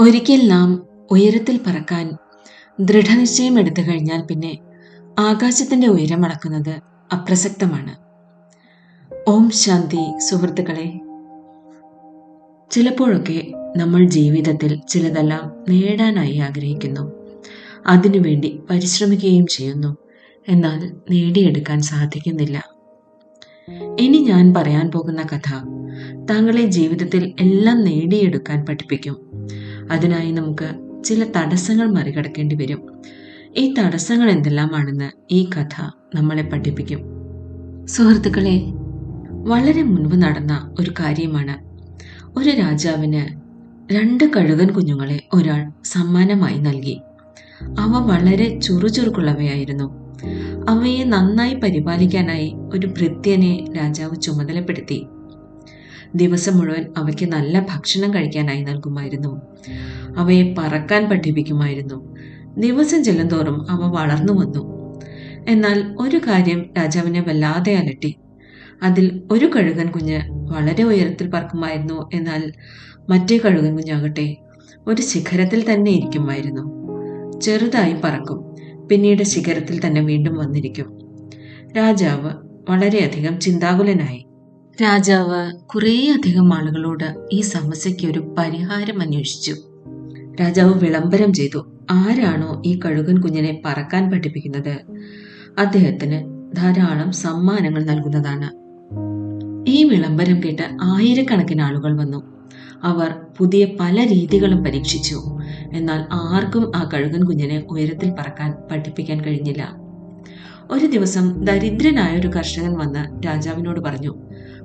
ഒരിക്കൽ നാം ഉയരത്തിൽ പറക്കാൻ ദൃഢനിശ്ചയം എടുത്തു കഴിഞ്ഞാൽ പിന്നെ ആകാശത്തിന്റെ ഉയരം അളക്കുന്നത് അപ്രസക്തമാണ്. ഓം ശാന്തി സുഹൃത്തുക്കളെ. ചിലപ്പോഴൊക്കെ നമ്മൾ ജീവിതത്തിൽ ചിലതെല്ലാം നേടാനായി ആഗ്രഹിക്കുന്നു, അതിനുവേണ്ടി പരിശ്രമിക്കുകയും ചെയ്യുന്നു. എന്നാൽ നേടിയെടുക്കാൻ സാധിക്കുന്നില്ല. ഇനി ഞാൻ പറയാൻ പോകുന്ന കഥ താങ്കളെ ജീവിതത്തിൽ എല്ലാം നേടിയെടുക്കാൻ പഠിപ്പിക്കും. അതിനായി നമുക്ക് ചില തടസ്സങ്ങൾ മറികടക്കേണ്ടി വരും. ഈ തടസ്സങ്ങൾ എന്തെല്ലാമാണെന്ന് ഈ കഥ നമ്മളെ പഠിപ്പിക്കും. സുഹൃത്തുക്കളെ, വളരെ മുൻപ് നടന്ന ഒരു കാര്യമാണ്. ഒരു രാജാവിന് 2 കഴുകൻ കുഞ്ഞുങ്ങളെ ഒരാൾ സമ്മാനമായി നൽകി. അവ വളരെ ചുറുചുറുക്കുള്ളവയായിരുന്നു. അവയെ നന്നായി പരിപാലിക്കാനായി ഒരു ഭൃത്യനെ രാജാവ് ചുമതലപ്പെടുത്തി. ദിവസം മുഴുവൻ അവയ്ക്ക് നല്ല ഭക്ഷണം കഴിക്കാനായി നൽകുമായിരുന്നു. അവയെ പറക്കാൻ പഠിപ്പിക്കുമായിരുന്നു. ദിവസം ചെല്ലുന്തോറും അവ വളർന്നു വന്നു. എന്നാൽ ഒരു കാര്യം രാജാവിനെ വല്ലാതെ അലട്ടി. അതിൽ ഒരു കഴുകൻ കുഞ്ഞ് വളരെ ഉയരത്തിൽ പറക്കുമായിരുന്നു. എന്നാൽ മറ്റേ കഴുകൻ കുഞ്ഞാകട്ടെ ഒരു ശിഖരത്തിൽ തന്നെ ഇരിക്കുമായിരുന്നു. ചെറുതായി പറക്കും, പിന്നീട് ശിഖരത്തിൽ തന്നെ വീണ്ടും വന്നിരിക്കും. രാജാവ് വളരെയധികം ചിന്താകുലനായി. രാജാവ് കുറേയധികം ആളുകളോട് ഈ സമസ്യയ്ക്ക് ഒരു പരിഹാരം അന്വേഷിച്ചു. രാജാവ് വിളംബരം ചെയ്തു, ആരാണോ ഈ കഴുകൻ കുഞ്ഞിനെ പറക്കാൻ പഠിപ്പിക്കുന്നത് അദ്ദേഹത്തിന് ധാരാളം സമ്മാനങ്ങൾ നൽകുന്നതാണ്. ഈ വിളംബരം കേട്ട് ആയിരക്കണക്കിന് ആളുകൾ വന്നു. അവർ പുതിയ പല രീതികളും പരീക്ഷിച്ചു. എന്നാൽ ആർക്കും ആ കഴുകൻ കുഞ്ഞിനെ ഉയരത്തിൽ പറക്കാൻ പഠിപ്പിക്കാൻ കഴിഞ്ഞില്ല. ഒരു ദിവസം ദരിദ്രനായ ഒരു കർഷകൻ വന്ന് രാജാവിനോട് പറഞ്ഞു,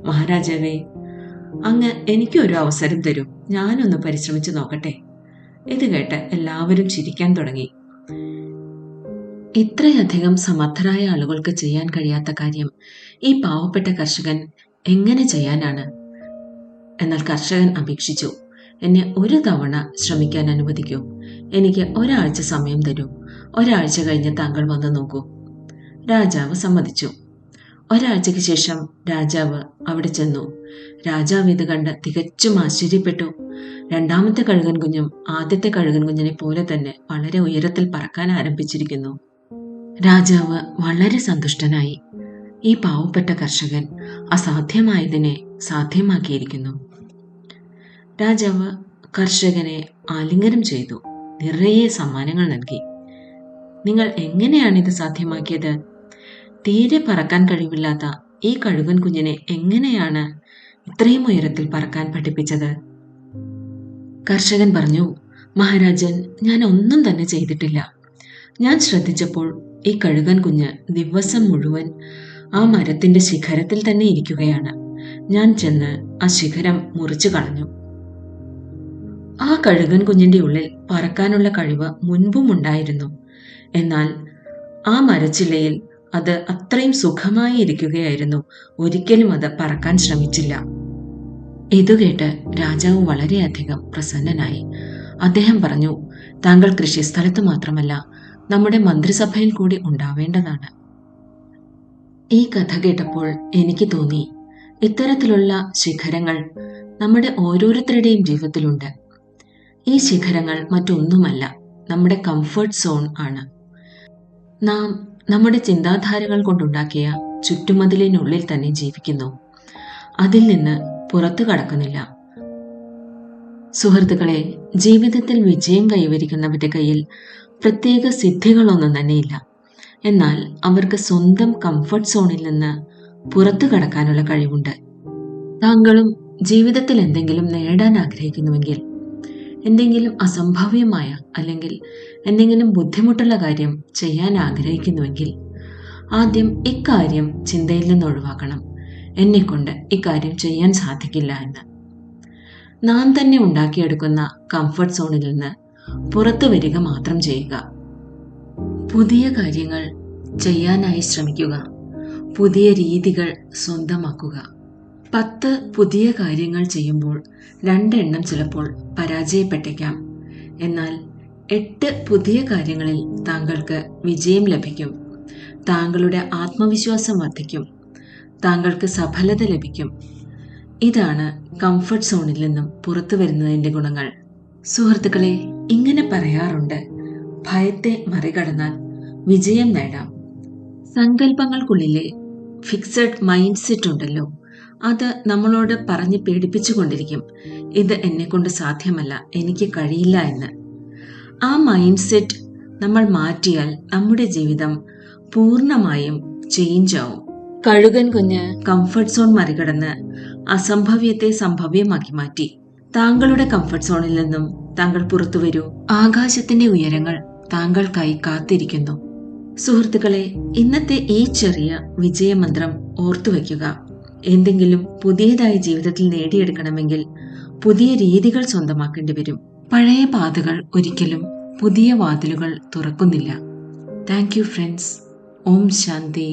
മഹാരാജാവേ, അങ്ങ് എനിക്കൊരു അവസരം തരൂ, ഞാനൊന്ന് പരിശ്രമിച്ചു നോക്കട്ടെ. ഇത് കേട്ട് എല്ലാവരും ചിരിക്കാൻ തുടങ്ങി. ഇത്രയധികം സമർത്ഥരായ ആളുകൾക്ക് ചെയ്യാൻ കഴിയാത്ത കാര്യം ഈ പാവപ്പെട്ട കർഷകൻ എങ്ങനെ ചെയ്യാനാണ്? എന്നാൽ കർഷകൻ അപേക്ഷിച്ചു, എന്നെ ഒരു തവണ ശ്രമിക്കാൻ അനുവദിക്കൂ. എനിക്ക് ഒരാഴ്ച സമയം തരൂ. ഒരാഴ്ച കഴിഞ്ഞ് താങ്കൾ വന്ന് നോക്കൂ. രാജാവ് സമ്മതിച്ചു. ഒരാഴ്ചയ്ക്ക് ശേഷം രാജാവ് അവിടെ ചെന്നു. രാജാവ് ഇത് കണ്ട് തികച്ചും ആശ്ചര്യപ്പെട്ടു. രണ്ടാമത്തെ കഴുകൻ കുഞ്ഞും ആദ്യത്തെ കഴുകൻ കുഞ്ഞിനെ പോലെ തന്നെ വളരെ ഉയരത്തിൽ പറക്കാൻ ആരംഭിച്ചിരിക്കുന്നു. രാജാവ് വളരെ സന്തുഷ്ടനായി. ഈ പാവപ്പെട്ട കർഷകൻ അസാധ്യമായതിനെ സാധ്യമാക്കിയിരിക്കുന്നു. രാജാവ് കർഷകനെ ആലിംഗനം ചെയ്തു, നിറയെ സമ്മാനങ്ങൾ നൽകി. നിങ്ങൾ എങ്ങനെയാണിത് സാധ്യമാക്കിയത്? തീരെ പറക്കാൻ കഴിവില്ലാത്ത ഈ കഴുകൻ കുഞ്ഞിനെ എങ്ങനെയാണ് ഇത്രയും ഉയരത്തിൽ പറക്കാൻ പഠിപ്പിച്ചത്? കർഷകൻ പറഞ്ഞു, മഹാരാജൻ, ഞാൻ ഒന്നും തന്നെ ചെയ്തിട്ടില്ല. ഞാൻ ശ്രദ്ധിച്ചപ്പോൾ ഈ കഴുകൻ കുഞ്ഞ് ദിവസം മുഴുവൻ ആ മരത്തിന്റെ ശിഖരത്തിൽ തന്നെ ഇരിക്കുകയാണ്. ഞാൻ ചെന്ന് ആ ശിഖരം മുറിച്ചു കളഞ്ഞു. ആ കഴുകൻ കുഞ്ഞിന്റെ ഉള്ളിൽ പറക്കാനുള്ള കഴിവ് മുൻപും ഉണ്ടായിരുന്നു. എന്നാൽ ആ മരച്ചില്ലയിൽ അത് അത്രയും സുഖമായി ഇരിക്കുകയായിരുന്നു. ഒരിക്കലും അത് പറക്കാൻ ശ്രമിച്ചില്ല. ഇതുകേട്ട് രാജാവ് വളരെയധികം പ്രസന്നനായി. അദ്ദേഹം പറഞ്ഞു, താങ്കൾ കൃഷിസ്ഥലത്ത് മാത്രമല്ല നമ്മുടെ മന്ത്രിസഭയിൽ കൂടി ഉണ്ടാവേണ്ടതാണ്. ഈ കഥ കേട്ടപ്പോൾ എനിക്ക് തോന്നി, ഇത്തരത്തിലുള്ള ശിഖരങ്ങൾ നമ്മുടെ ഓരോരുത്തരുടെയും ജീവിതത്തിലുണ്ട്. ഈ ശിഖരങ്ങൾ മറ്റൊന്നുമല്ല, നമ്മുടെ കംഫർട്ട് സോൺ ആണ്. നാം നമ്മുടെ ചിന്താധാരകൾ കൊണ്ടുണ്ടാക്കിയ ചുറ്റുമതിലിനുള്ളിൽ തന്നെ ജീവിക്കുന്നു. അതിൽ നിന്ന് പുറത്തു കടക്കുന്നില്ല. സുഹൃത്തുക്കളെ, ജീവിതത്തിൽ വിജയം കൈവരിക്കുന്നവരുടെ കയ്യിൽ പ്രത്യേക സിദ്ധികളൊന്നും തന്നെയില്ല. എന്നാൽ അവർക്ക് സ്വന്തം കംഫർട്ട് സോണിൽ നിന്ന് പുറത്തു കടക്കാനുള്ള കഴിവുണ്ട്. താങ്കളും ജീവിതത്തിൽ എന്തെങ്കിലും നേടാൻ ആഗ്രഹിക്കുന്നുവെങ്കിൽ, എന്തെങ്കിലും അസംഭവ്യമായ അല്ലെങ്കിൽ എന്തെങ്കിലും ബുദ്ധിമുട്ടുള്ള കാര്യം ചെയ്യാൻ ആഗ്രഹിക്കുന്നുവെങ്കിൽ, ആദ്യം ഇക്കാര്യം ചിന്തയിൽ നിന്ന് ഒഴിവാക്കണം. എന്നെക്കൊണ്ട് ഇക്കാര്യം ചെയ്യാൻ സാധിക്കില്ല എന്ന്. നാം തന്നെ ഉണ്ടാക്കിയെടുക്കുന്ന കംഫർട്ട് സോണിൽ നിന്ന് പുറത്തു വരിക മാത്രം ചെയ്യുക. പുതിയ കാര്യങ്ങൾ ചെയ്യാനായി ശ്രമിക്കുക. പുതിയ രീതികൾ സ്വന്തമാക്കുക. 10 പുതിയ കാര്യങ്ങൾ ചെയ്യുമ്പോൾ 2 എണ്ണം ചിലപ്പോൾ പരാജയപ്പെട്ടേക്കാം. എന്നാൽ 8 പുതിയ കാര്യങ്ങളിൽ താങ്കൾക്ക് വിജയം ലഭിക്കും. താങ്കളുടെ ആത്മവിശ്വാസം വർദ്ധിക്കും. താങ്കൾക്ക് സഫലത ലഭിക്കും. ഇതാണ് കംഫർട്ട് സോണിൽ നിന്നും പുറത്തു വരുന്നതിൻ്റെ ഗുണങ്ങൾ. സുഹൃത്തുക്കളെ, ഇങ്ങനെ പറയാറുണ്ട്, ഭയത്തെ മറികടന്നാൽ വിജയം നേടാം. സങ്കല്പങ്ങൾക്കുള്ളിലെ ഫിക്സഡ് മൈൻഡ് സെറ്റ് ഉണ്ടല്ലോ, അത് നമ്മളോട് പറഞ്ഞ് പേടിപ്പിച്ചുകൊണ്ടിരിക്കും, ഇത് എന്നെക്കൊണ്ട് സാധ്യമല്ല, എനിക്ക് കഴിയില്ല എന്ന്. ആ മൈൻഡ് സെറ്റ് നമ്മൾ മാറ്റിയാൽ നമ്മുടെ ജീവിതം പൂർണ്ണമായും ചേഞ്ച് ആവും. കഴുകൻ കുഞ്ഞ് കംഫർട്ട് സോൺ മറികടന്ന് അസംഭവ്യത്തെ സംഭവ്യമാക്കി മാറ്റി. താങ്കളുടെ കംഫർട്ട് സോണിൽ നിന്നും താങ്കൾ പുറത്തു വരൂ. ആകാശത്തിന്റെ ഉയരങ്ങൾ താങ്കൾക്കായി കാത്തിരിക്കുന്നു. സുഹൃത്തുക്കളെ, ഇന്നത്തെ ഈ ചെറിയ വിജയമന്ത്രം ഓർത്തുവെക്കുക. എന്തെങ്കിലും പുതിയതായി ജീവിതത്തിൽ നേടിയെടുക്കണമെങ്കിൽ പുതിയ രീതികൾ സ്വന്തമാക്കേണ്ടി വരും. പഴയ പാതകൾ ഒരിക്കലും പുതിയ വാതിലുകൾ തുറക്കുന്നില്ല. Thank you friends. ഓം ശാന്തി.